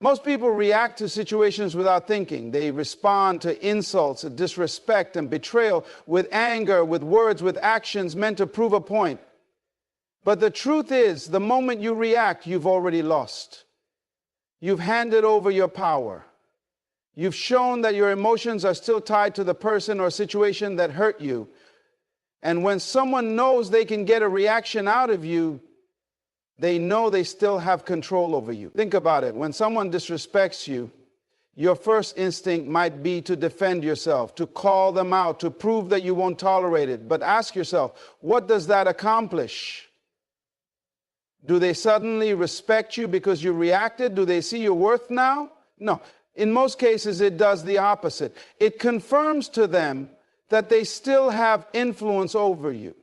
Most people react to situations without thinking. They respond to insults, disrespect, and betrayal with anger, with words, with actions meant to prove a point. But the truth is, the moment you react, you've already lost. You've handed over your power. You've shown that your emotions are still tied to the person or situation that hurt you. And when someone knows they can get a reaction out of you, they know they still have control over you. Think about it. When someone disrespects you, your first instinct might be to defend yourself, to call them out, to prove that you won't tolerate it. But ask yourself, what does that accomplish? Do they suddenly respect you because you reacted? Do they see your worth now? No. In most cases, it does the opposite. It confirms to them that they still have influence over you,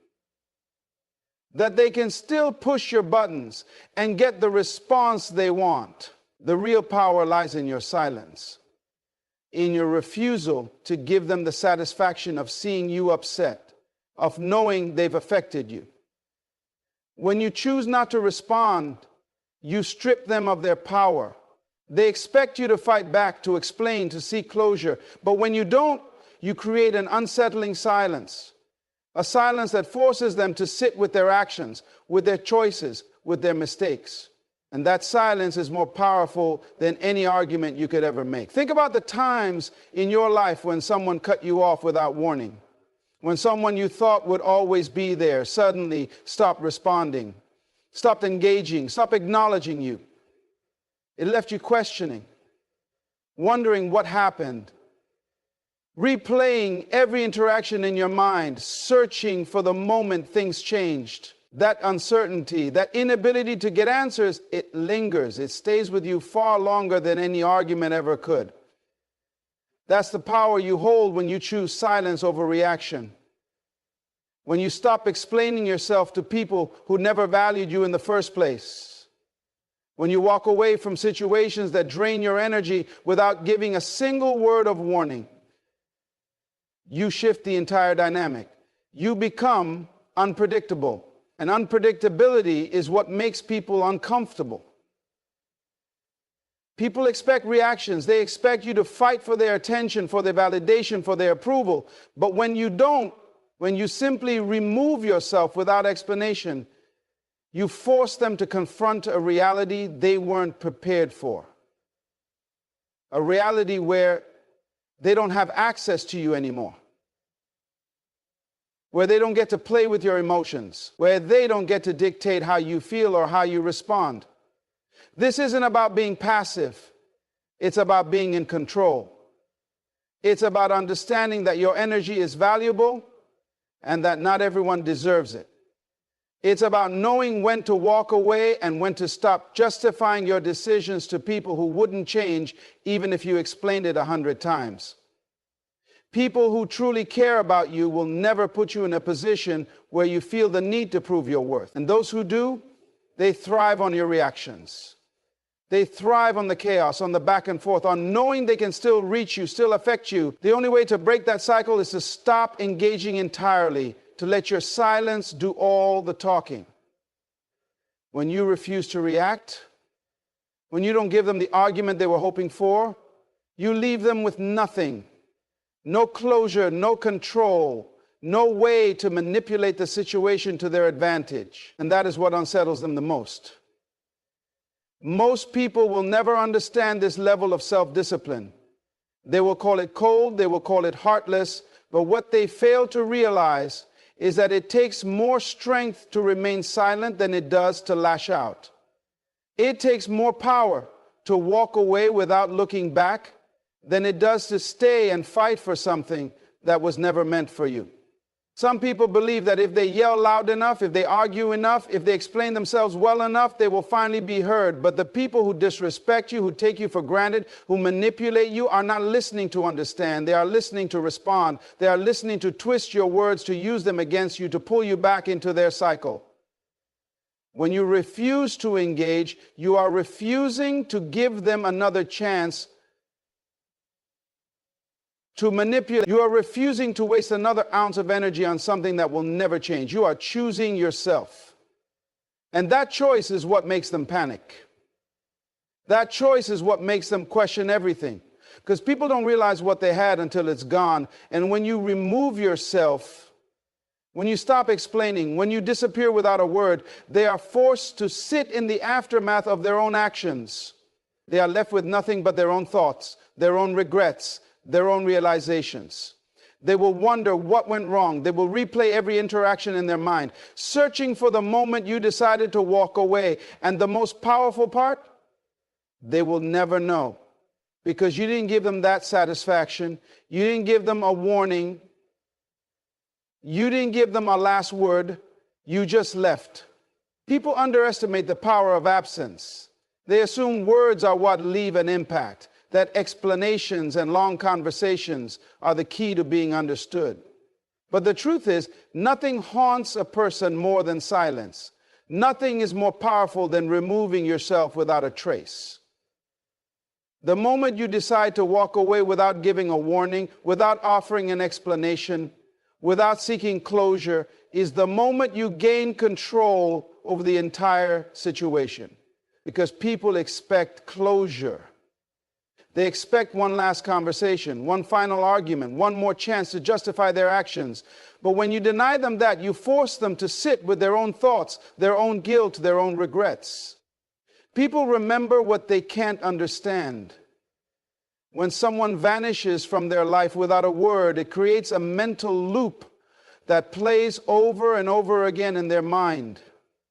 that they can still push your buttons and get the response they want. The real power lies in your silence, in your refusal to give them the satisfaction of seeing you upset, of knowing they've affected you. When you choose not to respond, you strip them of their power. They expect you to fight back, to explain, to seek closure. But when you don't, you create an unsettling silence. A silence that forces them to sit with their actions, with their choices, with their mistakes. And that silence is more powerful than any argument you could ever make. Think about the times in your life when someone cut you off without warning. When someone you thought would always be there suddenly stopped responding, stopped engaging, stopped acknowledging you. It left you questioning, wondering what happened, replaying every interaction in your mind, searching for the moment things changed. That uncertainty, that inability to get answers, it lingers. It stays with you far longer than any argument ever could. That's the power you hold when you choose silence over reaction. When you stop explaining yourself to people who never valued you in the first place. When you walk away from situations that drain your energy without giving a single word of warning. You shift the entire dynamic. You become unpredictable. And unpredictability is what makes people uncomfortable. People expect reactions. They expect you to fight for their attention, for their validation, for their approval. But when you don't, when you simply remove yourself without explanation, you force them to confront a reality they weren't prepared for. A reality where they don't have access to you anymore. Where they don't get to play with your emotions. Where they don't get to dictate how you feel or how you respond. This isn't about being passive. It's about being in control. It's about understanding that your energy is valuable and that not everyone deserves it. It's about knowing when to walk away and when to stop justifying your decisions to people who wouldn't change even if you explained it 100 times. People who truly care about you will never put you in a position where you feel the need to prove your worth. And those who do, they thrive on your reactions. They thrive on the chaos, on the back and forth, on knowing they can still reach you, still affect you. The only way to break that cycle is to stop engaging entirely, to let your silence do all the talking. When you refuse to react, when you don't give them the argument they were hoping for, you leave them with nothing. No closure, no control, no way to manipulate the situation to their advantage. And that is what unsettles them the most. Most people will never understand this level of self-discipline. They will call it cold, they will call it heartless, but what they fail to realize is that it takes more strength to remain silent than it does to lash out. It takes more power to walk away without looking back than it does to stay and fight for something that was never meant for you. Some people believe that if they yell loud enough, if they argue enough, if they explain themselves well enough, they will finally be heard. But the people who disrespect you, who take you for granted, who manipulate you, are not listening to understand. They are listening to respond. They are listening to twist your words, to use them against you, to pull you back into their cycle. When you refuse to engage, you are refusing to give them another chance to manipulate. You are refusing to waste another ounce of energy on something that will never change. You are choosing yourself. And that choice is what makes them panic. That choice is what makes them question everything. Because people don't realize what they had until it's gone. And when you remove yourself, when you stop explaining, when you disappear without a word, they are forced to sit in the aftermath of their own actions. They are left with nothing but their own thoughts, their own regrets, their own realizations. They will wonder what went wrong. They will replay every interaction in their mind, searching for the moment you decided to walk away. And the most powerful part, they will never know, because you didn't give them that satisfaction. You didn't give them a warning. You didn't give them a last word. You just left. People underestimate the power of absence. They assume words are what leave an impact, that explanations and long conversations are the key to being understood. But the truth is, nothing haunts a person more than silence. Nothing is more powerful than removing yourself without a trace. The moment you decide to walk away without giving a warning, without offering an explanation, without seeking closure, is the moment you gain control over the entire situation. Because people expect closure. They expect one last conversation, one final argument, one more chance to justify their actions. But when you deny them that, you force them to sit with their own thoughts, their own guilt, their own regrets. People remember what they can't understand. When someone vanishes from their life without a word, it creates a mental loop that plays over and over again in their mind.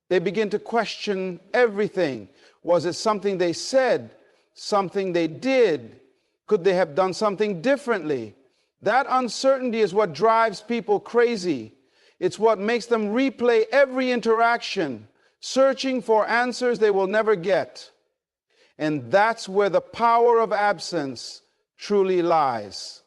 They begin to question everything. Was it something they said? Something they did? Could they have done something differently? That uncertainty is what drives people crazy. It's what makes them replay every interaction, searching for answers they will never get. And that's where the power of absence truly lies.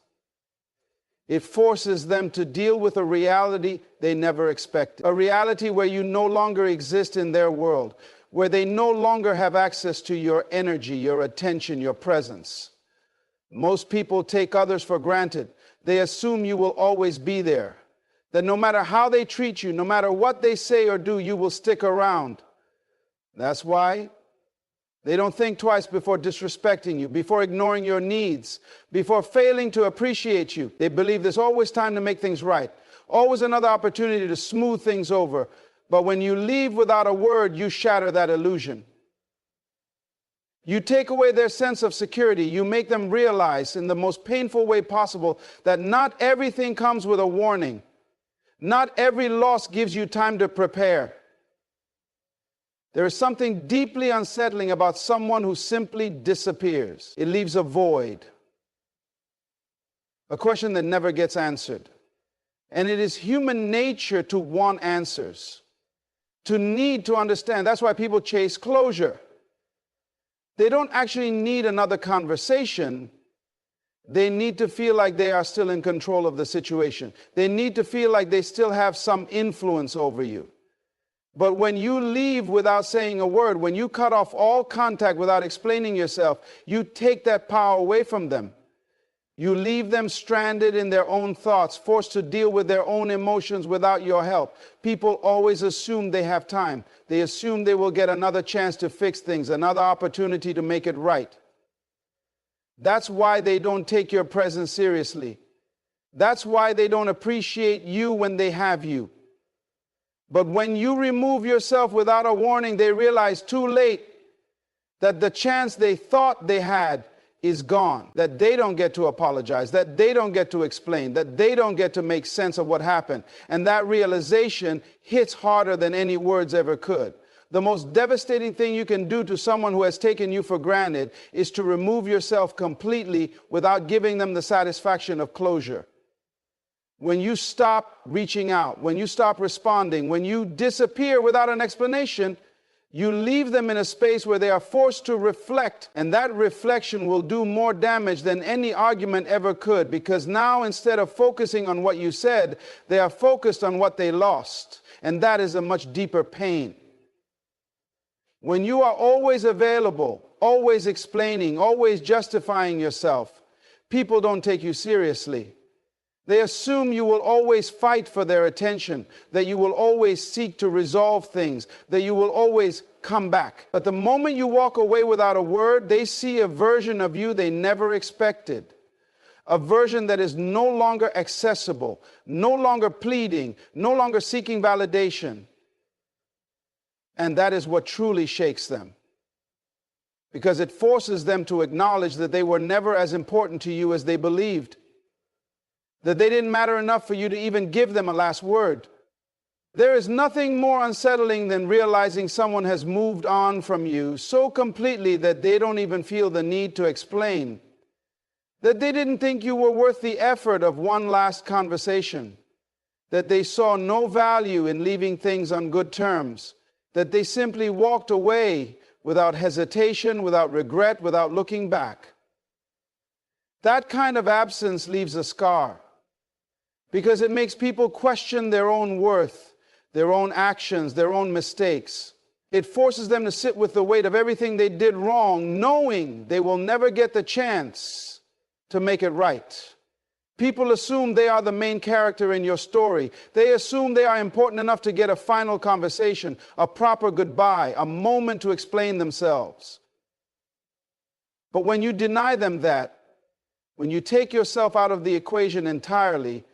It forces them to deal with a reality they never expected, a reality where you no longer exist in their world, where they no longer have access to your energy, your attention, your presence. Most people take others for granted. They assume you will always be there, that no matter how they treat you, no matter what they say or do, you will stick around. That's why they don't think twice before disrespecting you, before ignoring your needs, before failing to appreciate you. They believe there's always time to make things right, always another opportunity to smooth things over. But when you leave without a word, you shatter that illusion. You take away their sense of security. You make them realize in the most painful way possible that not everything comes with a warning. Not every loss gives you time to prepare. There is something deeply unsettling about someone who simply disappears. It leaves a void, a question that never gets answered. And it is human nature to want answers, to need to understand. That's why people chase closure. They don't actually need another conversation. They need to feel like they are still in control of the situation. They need to feel like they still have some influence over you. But when you leave without saying a word, when you cut off all contact without explaining yourself, you take that power away from them. You leave them stranded in their own thoughts, forced to deal with their own emotions without your help. People always assume they have time. They assume they will get another chance to fix things, another opportunity to make it right. That's why they don't take your presence seriously. That's why they don't appreciate you when they have you. But when you remove yourself without a warning, they realize too late that the chance they thought they had is gone, that they don't get to apologize, that they don't get to explain, that they don't get to make sense of what happened. And that realization hits harder than any words ever could. The most devastating thing you can do to someone who has taken you for granted is to remove yourself completely without giving them the satisfaction of closure. When you stop reaching out, when you stop responding, when you disappear without an explanation, you leave them in a space where they are forced to reflect, and that reflection will do more damage than any argument ever could, because now instead of focusing on what you said, they are focused on what they lost, and that is a much deeper pain. When you are always available, always explaining, always justifying yourself, people don't take you seriously. They assume you will always fight for their attention, that you will always seek to resolve things, that you will always come back. But the moment you walk away without a word, they see a version of you they never expected. A version that is no longer accessible, no longer pleading, no longer seeking validation. And that is what truly shakes them. Because it forces them to acknowledge that they were never as important to you as they believed. That they didn't matter enough for you to even give them a last word. There is nothing more unsettling than realizing someone has moved on from you so completely that they don't even feel the need to explain. That they didn't think you were worth the effort of one last conversation. That they saw no value in leaving things on good terms. That they simply walked away without hesitation, without regret, without looking back. That kind of absence leaves a scar. Because it makes people question their own worth, their own actions, their own mistakes. It forces them to sit with the weight of everything they did wrong, knowing they will never get the chance to make it right. People assume they are the main character in your story. They assume they are important enough to get a final conversation, a proper goodbye, a moment to explain themselves. But when you deny them that, when you take yourself out of the equation entirely,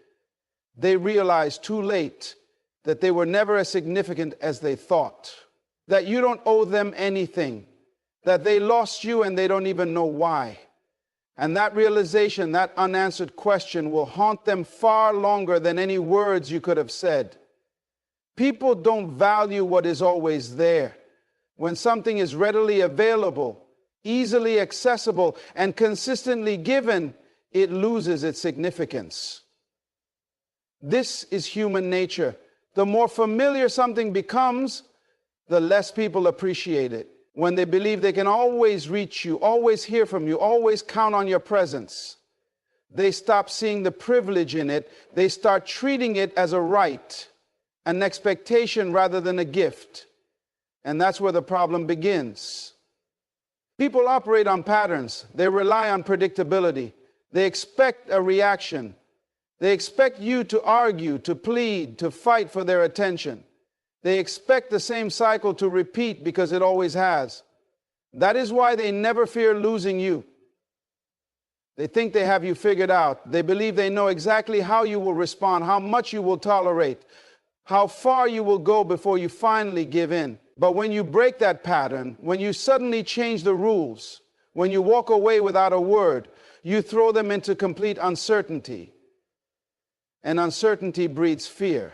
they realize too late that they were never as significant as they thought, that you don't owe them anything, that they lost you and they don't even know why. And that realization, that unanswered question will haunt them far longer than any words you could have said. People don't value what is always there. When something is readily available, easily accessible, and consistently given, it loses its significance. This is human nature. The more familiar something becomes, the less people appreciate it. When they believe they can always reach you, always hear from you, always count on your presence, they stop seeing the privilege in it. They start treating it as a right, an expectation rather than a gift. And that's where the problem begins. People operate on patterns. They rely on predictability. They expect a reaction. They expect you to argue, to plead, to fight for their attention. They expect the same cycle to repeat because it always has. That is why they never fear losing you. They think they have you figured out. They believe they know exactly how you will respond, how much you will tolerate, how far you will go before you finally give in. But when you break that pattern, when you suddenly change the rules, when you walk away without a word, you throw them into complete uncertainty. And uncertainty breeds fear.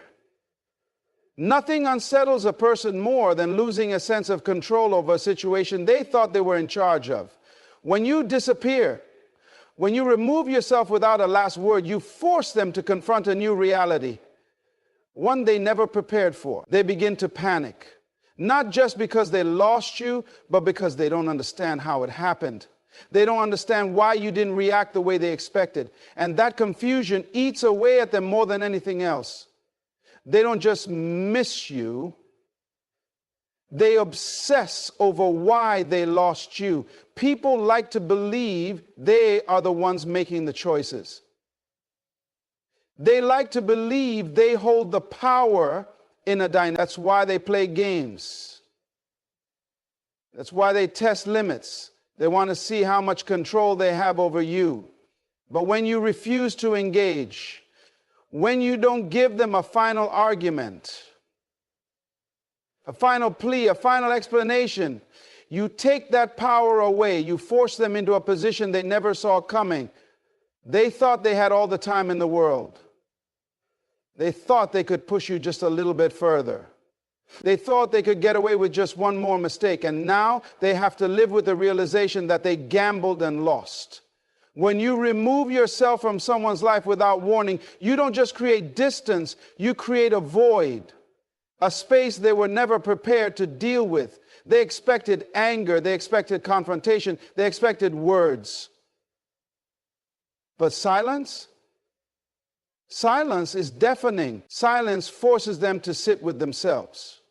Nothing unsettles a person more than losing a sense of control over a situation they thought they were in charge of. When you disappear, when you remove yourself without a last word, you force them to confront a new reality, one they never prepared for. They begin to panic, not just because they lost you, but because they don't understand how it happened. They don't understand why you didn't react the way they expected. And that confusion eats away at them more than anything else. They don't just miss you. They obsess over why they lost you. People like to believe they are the ones making the choices. They like to believe they hold the power in a dynamic. That's why they play games. That's why they test limits. They want to see how much control they have over you. But when you refuse to engage, when you don't give them a final argument, a final plea, a final explanation, you take that power away. You force them into a position they never saw coming. They thought they had all the time in the world. They thought they could push you just a little bit further. They thought they could get away with just one more mistake, and now they have to live with the realization that they gambled and lost. When you remove yourself from someone's life without warning, you don't just create distance, you create a void, a space they were never prepared to deal with. They expected anger, they expected confrontation, they expected words. But silence? Silence is deafening. Silence forces them to sit with themselves.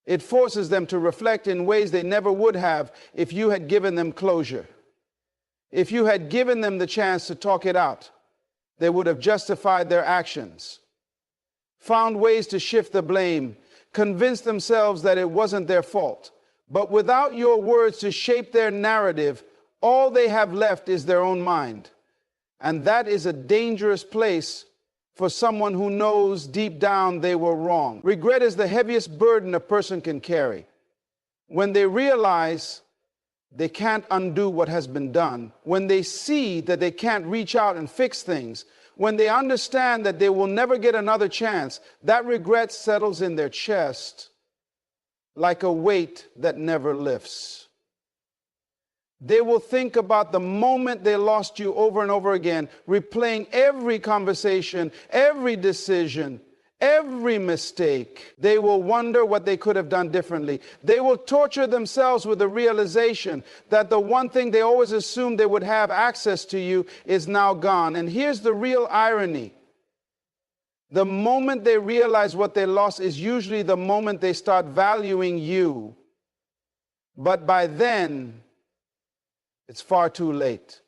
It forces them to reflect in ways they never would have if you had given them closure. If you had given them the chance to talk it out. They would have justified their actions, found ways to shift the blame, convinced themselves that it wasn't their fault. But without your words to shape their narrative, all they have left is their own mind. And that is a dangerous place for someone who knows deep down they were wrong. Regret is the heaviest burden a person can carry. When they realize they can't undo what has been done, when they see that they can't reach out and fix things, when they understand that they will never get another chance, that regret settles in their chest like a weight that never lifts. They will think about the moment they lost you over and over again, replaying every conversation, every decision, every mistake. They will wonder what they could have done differently. They will torture themselves with the realization that the one thing they always assumed they would have access to you is now gone. And here's the real irony. The moment they realize what they lost is usually the moment they start valuing you. But by then, it's far too late.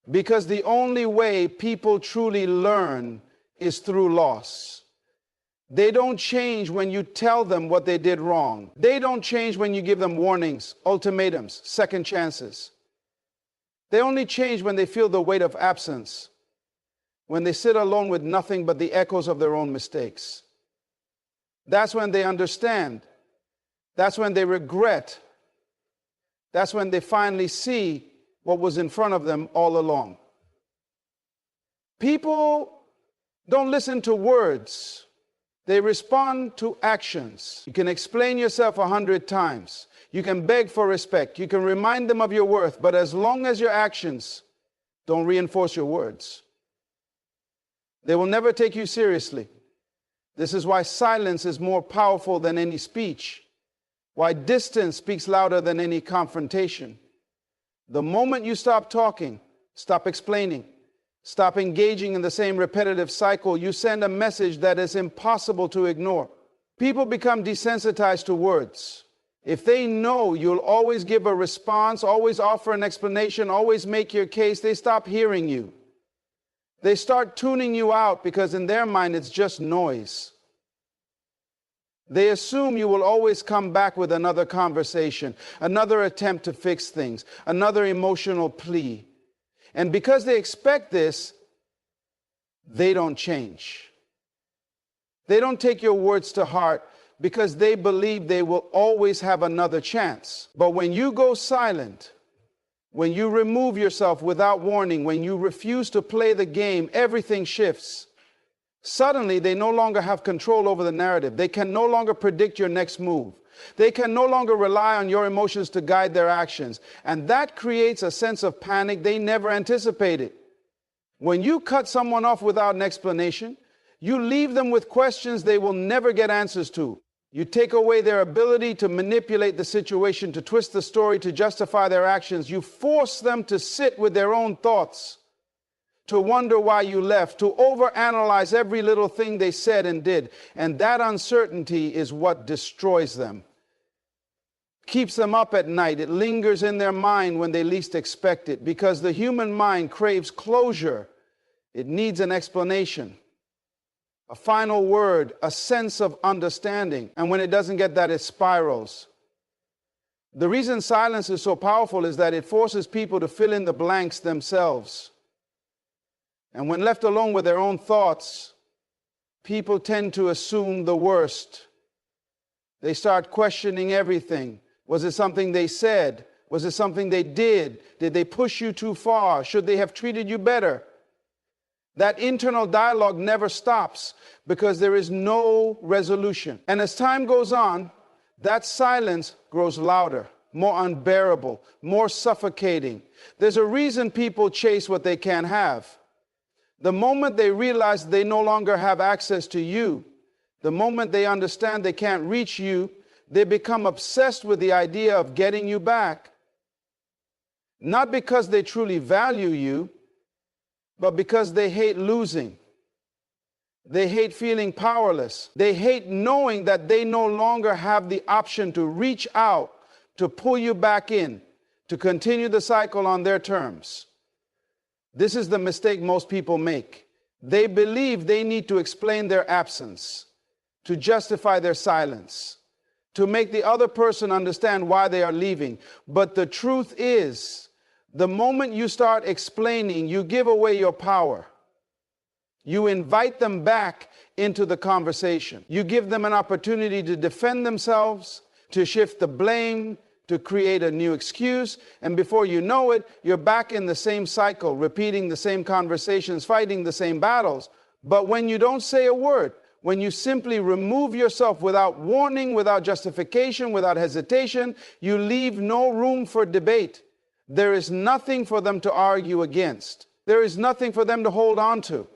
Because the only way people truly learn is through loss. They don't change when you tell them what they did wrong. They don't change when you give them warnings, ultimatums, second chances. They only change when they feel the weight of absence, when they sit alone with nothing but the echoes of their own mistakes. That's when they understand. That's when they regret. That's when they finally see what was in front of them all along. People don't listen to words. They respond to actions. You can explain yourself 100 times. You can beg for respect. You can remind them of your worth. But as long as your actions don't reinforce your words, they will never take you seriously. This is why silence is more powerful than any speech. Why distance speaks louder than any confrontation. The moment you stop talking, stop explaining, stop engaging in the same repetitive cycle, you send a message that is impossible to ignore. People become desensitized to words. If they know you'll always give a response, always offer an explanation, always make your case, they stop hearing you. They start tuning you out because in their mind it's just noise. They assume you will always come back with another conversation, another attempt to fix things, another emotional plea. And because they expect this, they don't change. They don't take your words to heart because they believe they will always have another chance. But when you go silent, when you remove yourself without warning, when you refuse to play the game, everything shifts. Suddenly, they no longer have control over the narrative. They can no longer predict your next move. They can no longer rely on your emotions to guide their actions. And that creates a sense of panic they never anticipated. When you cut someone off without an explanation, you leave them with questions they will never get answers to. You take away their ability to manipulate the situation, to twist the story, to justify their actions. You force them to sit with their own thoughts, to wonder why you left, to overanalyze every little thing they said and did. And that uncertainty is what destroys them. Keeps them up at night. It lingers in their mind when they least expect it, because the human mind craves closure. It needs an explanation, a final word, a sense of understanding. And when it doesn't get that, it spirals. The reason silence is so powerful is that it forces people to fill in the blanks themselves. And when left alone with their own thoughts, people tend to assume the worst. They start questioning everything. Was it something they said? Was it something they did? Did they push you too far? Should they have treated you better? That internal dialogue never stops because there is no resolution. And as time goes on, that silence grows louder, more unbearable, more suffocating. There's a reason people chase what they can't have. The moment they realize they no longer have access to you, the moment they understand they can't reach you, they become obsessed with the idea of getting you back. Not because they truly value you, but because they hate losing. They hate feeling powerless. They hate knowing that they no longer have the option to reach out, to pull you back in, to continue the cycle on their terms. This is the mistake most people make. They believe they need to explain their absence, to justify their silence, to make the other person understand why they are leaving. But the truth is, the moment you start explaining, you give away your power. You invite them back into the conversation. You give them an opportunity to defend themselves, to shift the blame, to create a new excuse, and before you know it, you're back in the same cycle, repeating the same conversations, fighting the same battles. But when you don't say a word, when you simply remove yourself without warning, without justification, without hesitation, you leave no room for debate. There is nothing for them to argue against. There is nothing for them to hold on to.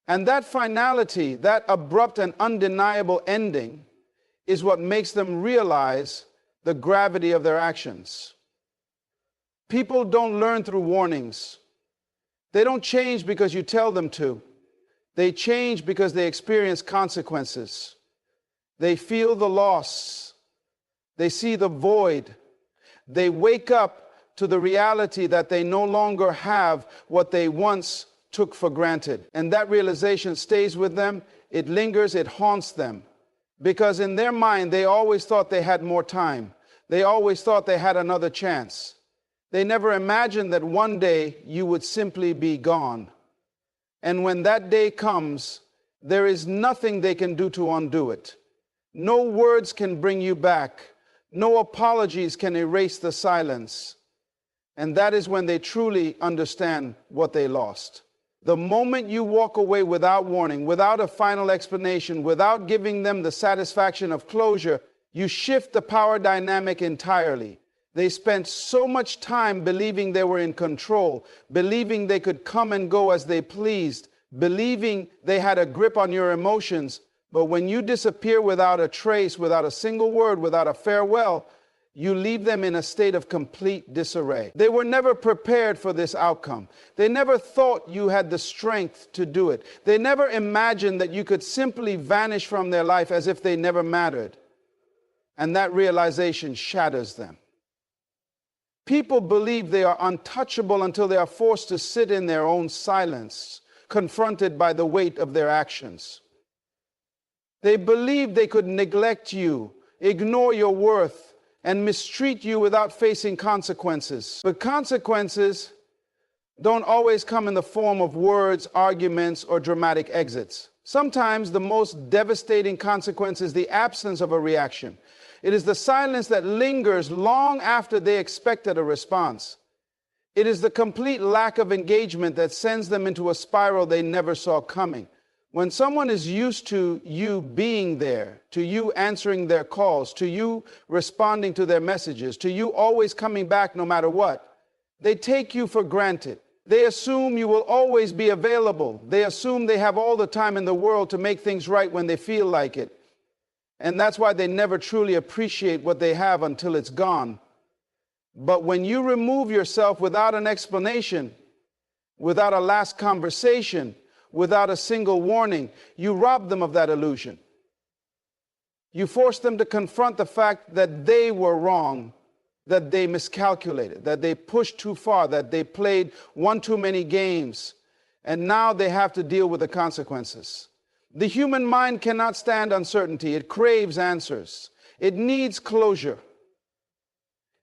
And that finality, that abrupt and undeniable ending, is what makes them realize the gravity of their actions. People don't learn through warnings. They don't change because you tell them to. They change because they experience consequences. They feel the loss. They see the void. They wake up to the reality that they no longer have what they once took for granted. And that realization stays with them. It lingers, it haunts them. Because in their mind, they always thought they had more time. They always thought they had another chance. They never imagined that one day you would simply be gone. And when that day comes, there is nothing they can do to undo it. No words can bring you back. No apologies can erase the silence. And that is when they truly understand what they lost. The moment you walk away without warning, without a final explanation, without giving them the satisfaction of closure, you shift the power dynamic entirely. They spent so much time believing they were in control, believing they could come and go as they pleased, believing they had a grip on your emotions. But when you disappear without a trace, without a single word, without a farewell, you leave them in a state of complete disarray. They were never prepared for this outcome. They never thought you had the strength to do it. They never imagined that you could simply vanish from their life as if they never mattered. And that realization shatters them. People believe they are untouchable until they are forced to sit in their own silence, confronted by the weight of their actions. They believe they could neglect you, ignore your worth, and mistreat you without facing consequences. But consequences don't always come in the form of words, arguments, or dramatic exits. Sometimes the most devastating consequence is the absence of a reaction. It is the silence that lingers long after they expected a response. It is the complete lack of engagement that sends them into a spiral they never saw coming. When someone is used to you being there, to you answering their calls, to you responding to their messages, to you always coming back no matter what, they take you for granted. They assume you will always be available. They assume they have all the time in the world to make things right when they feel like it. And that's why they never truly appreciate what they have until it's gone. But when you remove yourself without an explanation, without a last conversation, without a single warning, you rob them of that illusion. You force them to confront the fact that they were wrong, that they miscalculated, that they pushed too far, that they played one too many games, and now they have to deal with the consequences. The human mind cannot stand uncertainty. It craves answers. It needs closure.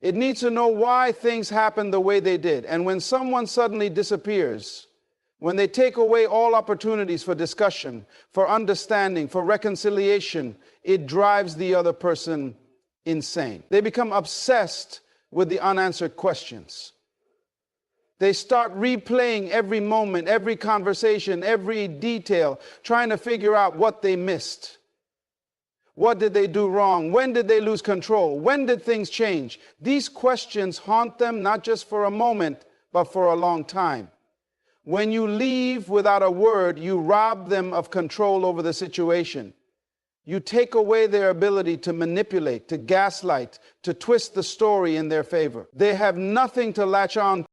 It needs to know why things happened the way they did. And when someone suddenly disappears, when they take away all opportunities for discussion, for understanding, for reconciliation, it drives the other person insane. They become obsessed with the unanswered questions. They start replaying every moment, every conversation, every detail, trying to figure out what they missed. What did they do wrong? When did they lose control? When did things change? These questions haunt them not just for a moment, but for a long time. When you leave without a word, you rob them of control over the situation. You take away their ability to manipulate, to gaslight, to twist the story in their favor. They have nothing to latch on